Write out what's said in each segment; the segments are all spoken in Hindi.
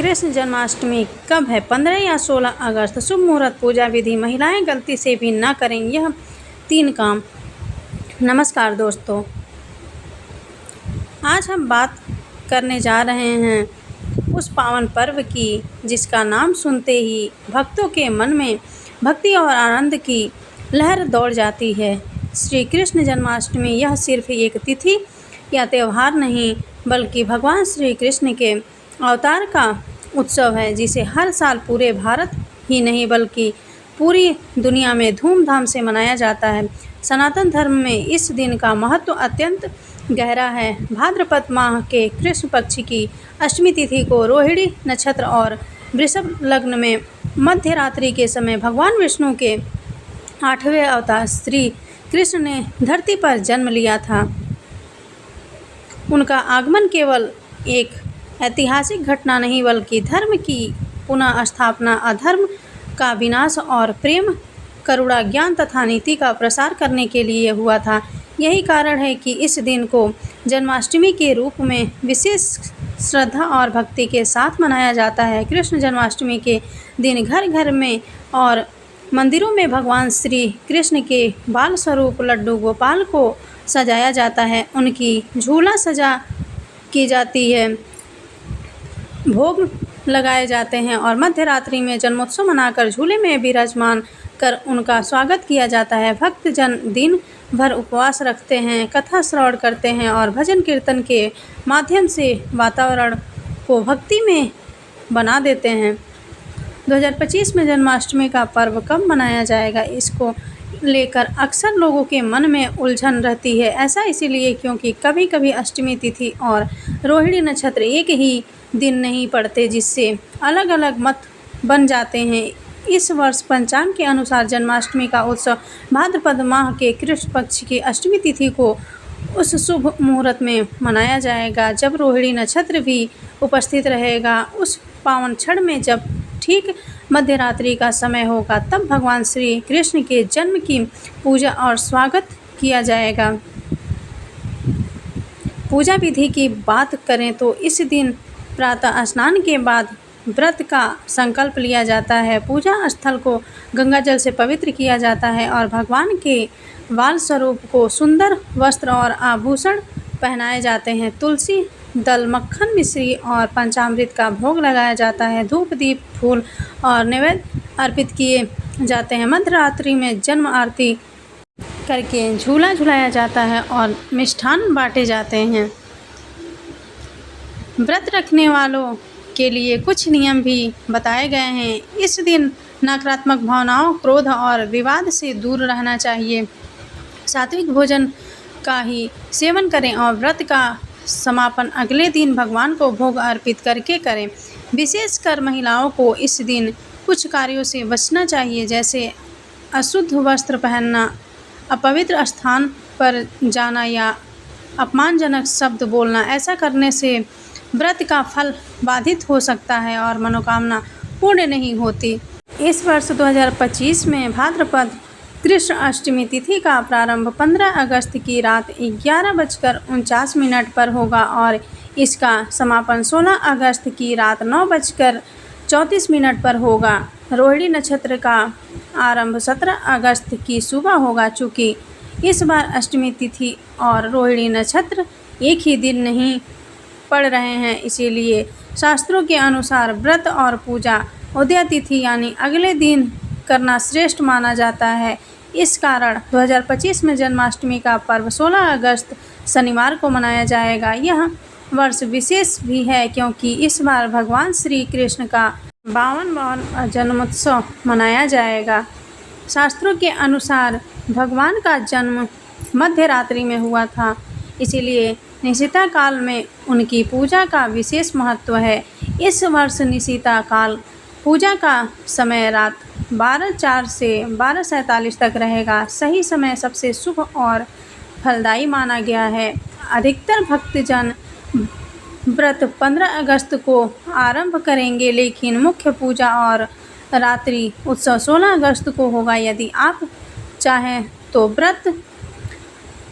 कृष्ण जन्माष्टमी कब है? 15 या 16 अगस्त। शुभ मुहूर्त, पूजा विधि। महिलाएं गलती से भी न करें यह 3 काम। नमस्कार दोस्तों, आज हम बात करने जा रहे हैं उस पावन पर्व की जिसका नाम सुनते ही भक्तों के मन में भक्ति और आनंद की लहर दौड़ जाती है। श्री कृष्ण जन्माष्टमी यह सिर्फ एक तिथि या त्यौहार नहीं, बल्कि भगवान श्री कृष्ण के अवतार का उत्सव है, जिसे हर साल पूरे भारत ही नहीं बल्कि पूरी दुनिया में धूमधाम से मनाया जाता है। सनातन धर्म में इस दिन का महत्व अत्यंत गहरा है। भाद्रपद माह के कृष्ण पक्ष की अष्टमी तिथि को रोहिणी नक्षत्र और वृषभ लग्न में मध्य रात्रि के समय भगवान विष्णु के 8वें अवतार श्री कृष्ण ने धरती पर जन्म लिया था। उनका आगमन केवल एक ऐतिहासिक घटना नहीं, बल्कि धर्म की पुनः स्थापना, अधर्म का विनाश और प्रेम, करुणा, ज्ञान तथा नीति का प्रसार करने के लिए हुआ था। यही कारण है कि इस दिन को जन्माष्टमी के रूप में विशेष श्रद्धा और भक्ति के साथ मनाया जाता है। कृष्ण जन्माष्टमी के दिन घर घर में और मंदिरों में भगवान श्री कृष्ण के बाल स्वरूप लड्डू गोपाल को सजाया जाता है, उनकी झूला सजा की जाती है, भोग लगाए जाते हैं और मध्य रात्रि में जन्मोत्सव मनाकर झूले में विराजमान कर उनका स्वागत किया जाता है। भक्तजन दिन भर उपवास रखते हैं, कथा श्रवण करते हैं और भजन कीर्तन के माध्यम से वातावरण को भक्ति में बना देते हैं। 2025 में जन्माष्टमी का पर्व कब मनाया जाएगा, इसको लेकर अक्सर लोगों के मन में उलझन रहती है। ऐसा इसीलिए क्योंकि कभी कभी अष्टमी तिथि और रोहिणी नक्षत्र एक ही दिन नहीं पड़ते, जिससे अलग अलग मत बन जाते हैं। इस वर्ष पंचांग के अनुसार जन्माष्टमी का उत्सव भाद्रपद माह के कृष्ण पक्ष की अष्टमी तिथि को उस शुभ मुहूर्त में मनाया जाएगा जब रोहिणी नक्षत्र भी उपस्थित रहेगा। उस पावन क्षण में जब ठीक मध्यरात्रि का समय होगा, तब भगवान श्री कृष्ण के जन्म की पूजा और स्वागत किया जाएगा। पूजा विधि की बात करें तो इस दिन प्रातः स्नान के बाद व्रत का संकल्प लिया जाता है। पूजा स्थल को गंगा जल से पवित्र किया जाता है और भगवान के बाल स्वरूप को सुंदर वस्त्र और आभूषण पहनाए जाते हैं। तुलसी दल, मक्खन, मिश्री और पंचामृत का भोग लगाया जाता है। धूप, दीप, फूल और नैवेद्य अर्पित किए जाते हैं। मध्यरात्रि में जन्म आरती करके झूला झुलाया जाता है और मिष्ठान बांटे जाते हैं। व्रत रखने वालों के लिए कुछ नियम भी बताए गए हैं। इस दिन नकारात्मक भावनाओं, क्रोध और विवाद से दूर रहना चाहिए। सात्विक भोजन का ही सेवन करें और व्रत का समापन अगले दिन भगवान को भोग अर्पित करके करें। विशेषकर महिलाओं को इस दिन कुछ कार्यों से बचना चाहिए, जैसे अशुद्ध वस्त्र पहनना, अपवित्र स्थान पर जाना या अपमानजनक शब्द बोलना। ऐसा करने से व्रत का फल बाधित हो सकता है और मनोकामना पूर्ण नहीं होती। इस वर्ष 2025 में भाद्रपद कृष्ण अष्टमी तिथि का प्रारंभ 15 अगस्त की रात 11:49 पर होगा और इसका समापन 16 अगस्त की रात 9:34 पर होगा। रोहिणी नक्षत्र का आरंभ 17 अगस्त की सुबह होगा। चूँकि इस बार अष्टमी तिथि और रोहिणी नक्षत्र एक ही दिन नहीं पड़ रहे हैं, इसीलिए शास्त्रों के अनुसार व्रत और पूजा उदया तिथि यानी अगले दिन करना श्रेष्ठ माना जाता है। इस कारण 2025 में जन्माष्टमी का पर्व 16 अगस्त शनिवार को मनाया जाएगा। यह वर्ष विशेष भी है क्योंकि इस बार भगवान श्री कृष्ण का 52वां जन्मोत्सव मनाया जाएगा। शास्त्रों के अनुसार भगवान का जन्म मध्य रात्रि में हुआ था, इसीलिए निशिता काल में उनकी पूजा का विशेष महत्व है। इस वर्ष निशिता काल पूजा का समय रात 12:04 से 12:47 तक रहेगा। सही समय सबसे शुभ और फलदायी माना गया है। अधिकतर भक्तजन व्रत 15 अगस्त को आरंभ करेंगे, लेकिन मुख्य पूजा और रात्रि उत्सव 16 अगस्त को होगा। यदि आप चाहें तो व्रत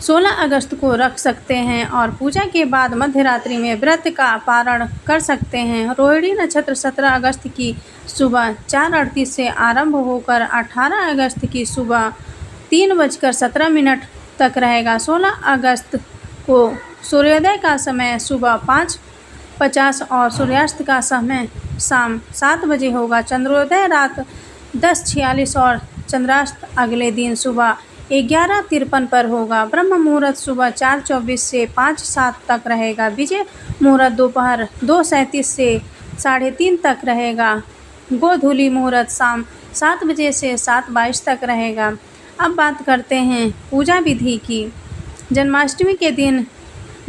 16 अगस्त को रख सकते हैं और पूजा के बाद मध्य रात्रि में व्रत का पारण कर सकते हैं। रोहिणी नक्षत्र 17 अगस्त की सुबह 4:38 से आरंभ होकर 18 अगस्त की सुबह 3:17 तक रहेगा। 16 अगस्त को सूर्योदय का समय सुबह 5:50 और सूर्यास्त का समय शाम 7 बजे होगा। चंद्रोदय रात 10:46 और चंद्रास्त अगले दिन सुबह 11:53 पर होगा। ब्रह्म मुहूर्त सुबह 4:24 से 5:07 तक रहेगा। विजय मुहूर्त दोपहर 2:37 से 3:30 तक रहेगा। गोधूली मुहूर्त शाम 7 बजे से 7:22 तक रहेगा। अब बात करते हैं पूजा विधि की। जन्माष्टमी के दिन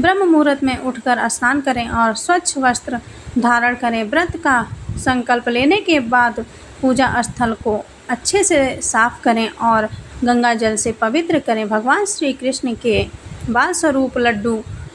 ब्रह्म मुहूर्त में उठकर स्नान करें और स्वच्छ वस्त्र धारण करें। व्रत का संकल्प लेने के बाद पूजा स्थल को अच्छे से साफ करें और गंगा जल से पवित्र करें। भगवान श्री कृष्ण के बाल स्वरूप लड्डू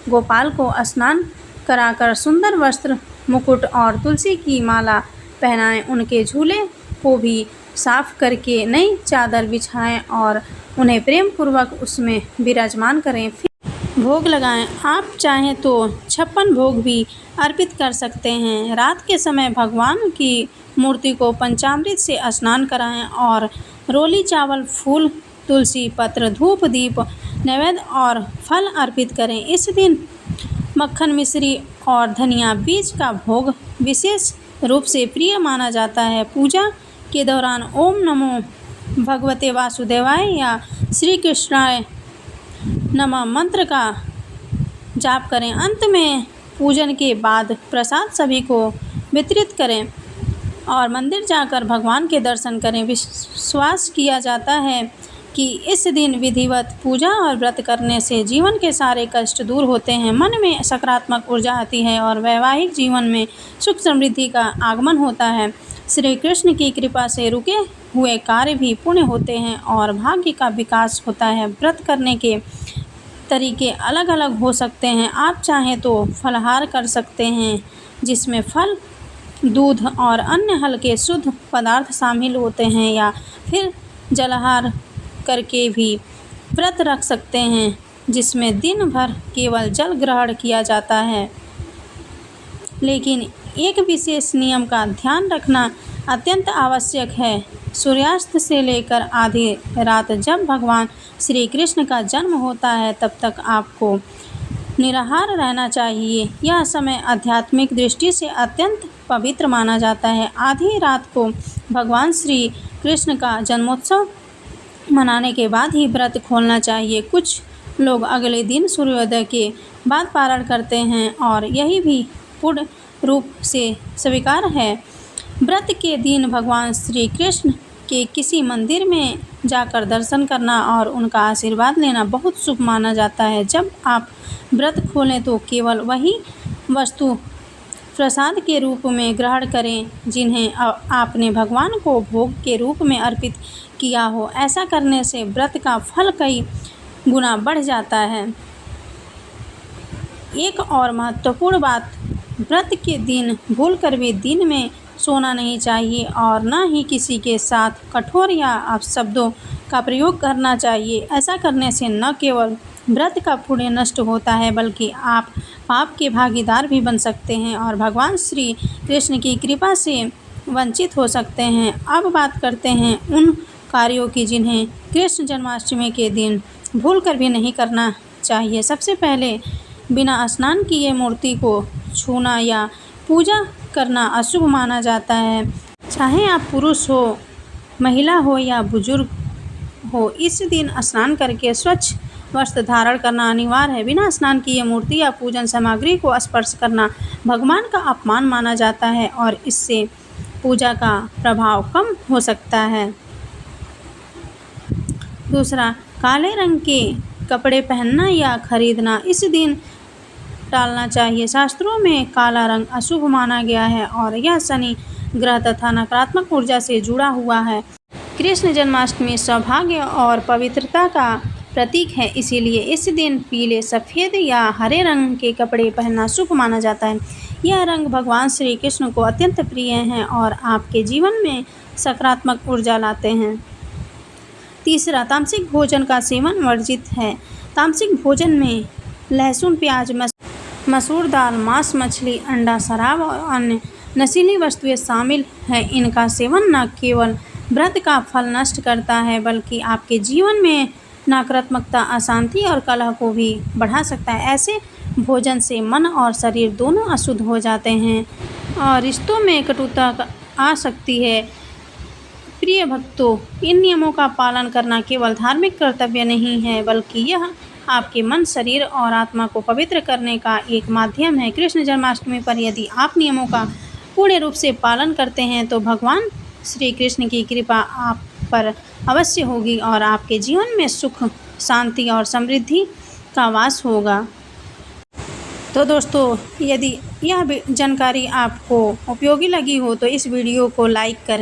गोपाल को स्नान कराकर सुंदर वस्त्र, मुकुट और तुलसी की माला पहनाएं। उनके झूले को भी साफ करके नई चादर बिछाएं और उन्हें प्रेम पूर्वक उसमें विराजमान करें। फिर भोग लगाएं। आप चाहें तो 56 भोग भी अर्पित कर सकते हैं। रात के समय भगवान की मूर्ति को पंचामृत से स्नान कराएं और रोली चावल, फूल, तुलसी पत्र, धूप, दीप, नैवेद्य और फल अर्पित करें। इस दिन मक्खन, मिश्री और धनिया बीज का भोग विशेष रूप से प्रिय माना जाता है। पूजा के दौरान ओम नमो भगवते वासुदेवाय या श्री कृष्णाय नमः मंत्र का जाप करें। अंत में पूजन के बाद प्रसाद सभी को वितरित करें और मंदिर जाकर भगवान के दर्शन करें। विश्वास किया जाता है कि इस दिन विधिवत पूजा और व्रत करने से जीवन के सारे कष्ट दूर होते हैं, मन में सकारात्मक ऊर्जा आती है और वैवाहिक जीवन में सुख समृद्धि का आगमन होता है। श्री कृष्ण की कृपा से रुके हुए कार्य भी पूर्ण होते हैं और भाग्य का विकास होता है। व्रत करने के तरीके अलग अलग हो सकते हैं। आप चाहें तो फलाहार कर सकते हैं जिसमें फल, दूध और अन्य हल्के शुद्ध पदार्थ शामिल होते हैं, या फिर जलाहार करके भी व्रत रख सकते हैं जिसमें दिन भर केवल जल ग्रहण किया जाता है। लेकिन एक विशेष नियम का ध्यान रखना अत्यंत आवश्यक है। सूर्यास्त से लेकर आधी रात जब भगवान श्री कृष्ण का जन्म होता है तब तक आपको निराहार रहना चाहिए। यह समय आध्यात्मिक दृष्टि से अत्यंत पवित्र माना जाता है। आधी रात को भगवान श्री कृष्ण का जन्मोत्सव मनाने के बाद ही व्रत खोलना चाहिए। कुछ लोग अगले दिन सूर्योदय के बाद पारण करते हैं और यही भी पूर्ण रूप से स्वीकार है। व्रत के दिन भगवान श्री कृष्ण के किसी मंदिर में जाकर दर्शन करना और उनका आशीर्वाद लेना बहुत शुभ माना जाता है। जब आप व्रत खोलें तो केवल वही वस्तु प्रसाद के रूप में ग्रहण करें जिन्हें आपने भगवान को भोग के रूप में अर्पित किया हो। ऐसा करने से व्रत का फल कई गुना बढ़ जाता है। एक और महत्वपूर्ण बात, व्रत के दिन भूलकर भी दिन में सोना नहीं चाहिए और न ही किसी के साथ कठोर या अपशब्दों का प्रयोग करना चाहिए। ऐसा करने से न केवल व्रत का पुण्य नष्ट होता है बल्कि आप पाप के भागीदार भी बन सकते हैं और भगवान श्री कृष्ण की कृपा से वंचित हो सकते हैं। अब बात करते हैं उन कार्यों की जिन्हें कृष्ण जन्माष्टमी के दिन भूलकर भी नहीं करना चाहिए। सबसे पहले बिना स्नान किए मूर्ति को छूना या पूजा करना अशुभ माना जाता है। चाहे आप पुरुष हो, महिला हो या बुजुर्ग हो, इस दिन स्नान करके स्वच्छ वस्त्र धारण करना अनिवार्य है। बिना स्नान किए मूर्ति या पूजन सामग्री को स्पर्श करना भगवान का अपमान माना जाता है और इससे पूजा का प्रभाव कम हो सकता है। दूसरा, काले रंग के कपड़े पहनना या खरीदना इस दिन टालना चाहिए। शास्त्रों में काला रंग अशुभ माना गया है और यह शनि ग्रह तथा नकारात्मक ऊर्जा से जुड़ा हुआ है। कृष्ण जन्माष्टमी सौभाग्य और पवित्रता का प्रतीक है, इसीलिए इस दिन पीले, सफ़ेद या हरे रंग के कपड़े पहनना शुभ माना जाता है। यह रंग भगवान श्री कृष्ण को अत्यंत प्रिय हैं और आपके जीवन में सकारात्मक ऊर्जा लाते हैं। तीसरा, तामसिक भोजन का सेवन वर्जित है। तामसिक भोजन में लहसुन, प्याज, मसूर दाल, मांस, मछली, अंडा, शराब और अन्य नशीली वस्तुएं शामिल हैं। इनका सेवन न केवल व्रत का फल नष्ट करता है बल्कि आपके जीवन में नकारात्मकता, अशांति और कलह को भी बढ़ा सकता है। ऐसे भोजन से मन और शरीर दोनों अशुद्ध हो जाते हैं और रिश्तों में कटुता आ सकती है। प्रिय भक्तों, इन नियमों का पालन करना केवल धार्मिक कर्तव्य नहीं है बल्कि यह आपके मन, शरीर और आत्मा को पवित्र करने का एक माध्यम है। कृष्ण जन्माष्टमी पर यदि आप नियमों का पूर्ण रूप से पालन करते हैं तो भगवान श्री कृष्ण की कृपा आप पर अवश्य होगी और आपके जीवन में सुख, शांति और समृद्धि का वास होगा। तो दोस्तों, यदि यह जानकारी आपको उपयोगी लगी हो तो इस वीडियो को लाइक करें।